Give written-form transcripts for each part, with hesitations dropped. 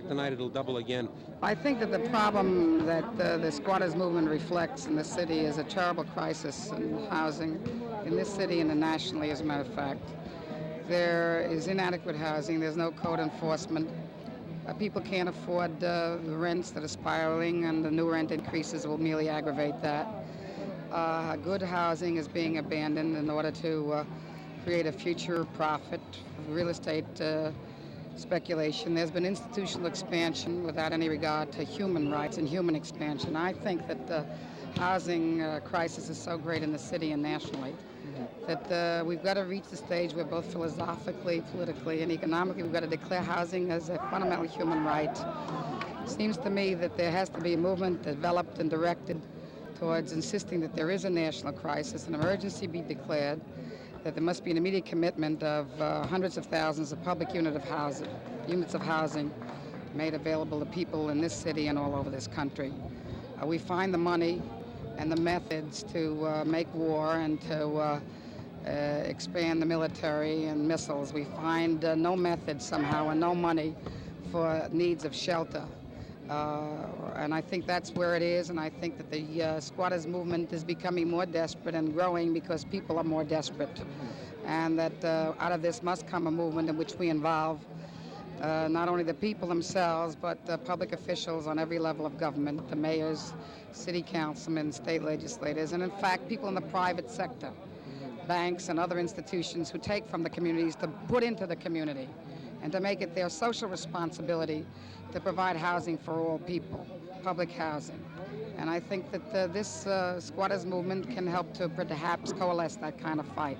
Tonight it'll double again. I think that the problem that the squatters movement reflects in the city is a terrible crisis in housing in this city and nationally, as a matter of fact. There is inadequate housing. There's no code enforcement. People can't afford the rents that are spiraling, and the new rent increases will merely aggravate that. Good housing is being abandoned in order to create a future profit, real estate speculation. There's been institutional expansion without any regard to human rights and human expansion. I think that the housing crisis is so great in the city and nationally that we've got to reach the stage where both philosophically, politically, and economically we've got to declare housing as a fundamental human right. It seems to me that there has to be a movement developed and directed towards insisting that there is a national crisis, an emergency be declared, that there must be an immediate commitment of hundreds of thousands of public units of housing made available to people in this city and all over this country. We find the money and the methods to make war and to expand the military and missiles. We find no method somehow and no money for needs of shelter. And I think that's where it is, and I think that the squatters movement is becoming more desperate and growing because people are more desperate, and that out of this must come a movement in which we involve not only the people themselves, but public officials on every level of government, the mayors, city councilmen, state legislators, and in fact people in the private sector, banks and other institutions who take from the communities to put into the community and to make it their social responsibility to provide housing for all people, public housing. And I think that this squatters movement can help to perhaps coalesce that kind of fight.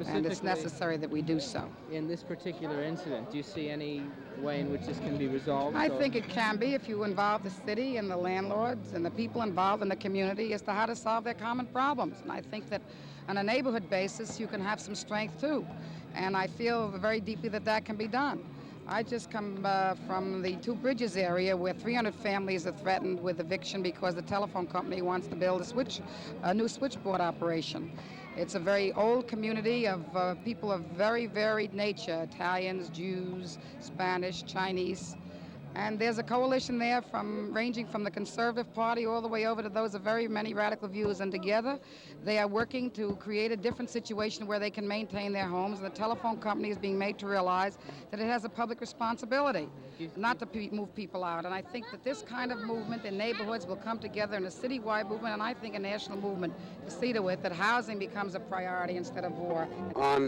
And it's necessary that we do so. In this particular incident, do you see any way in which this can be resolved? I think it can be if you involve the city and the landlords and the people involved in the community as to how to solve their common problems. And I think that on a neighborhood basis, you can have some strength too. And I feel very deeply that that can be done. I just come from the Two Bridges area where 300 families are threatened with eviction because the telephone company wants to build a new switchboard operation. It's a very old community of people of very varied nature, Italians, Jews, Spanish, Chinese. And there's a coalition there ranging from the Conservative Party all the way over to those of very many radical views. And together, they are working to create a different situation where they can maintain their homes. And the telephone company is being made to realize that it has a public responsibility not to move people out. And I think that this kind of movement in neighborhoods will come together in a citywide movement, and I think a national movement to see to it that housing becomes a priority instead of war. On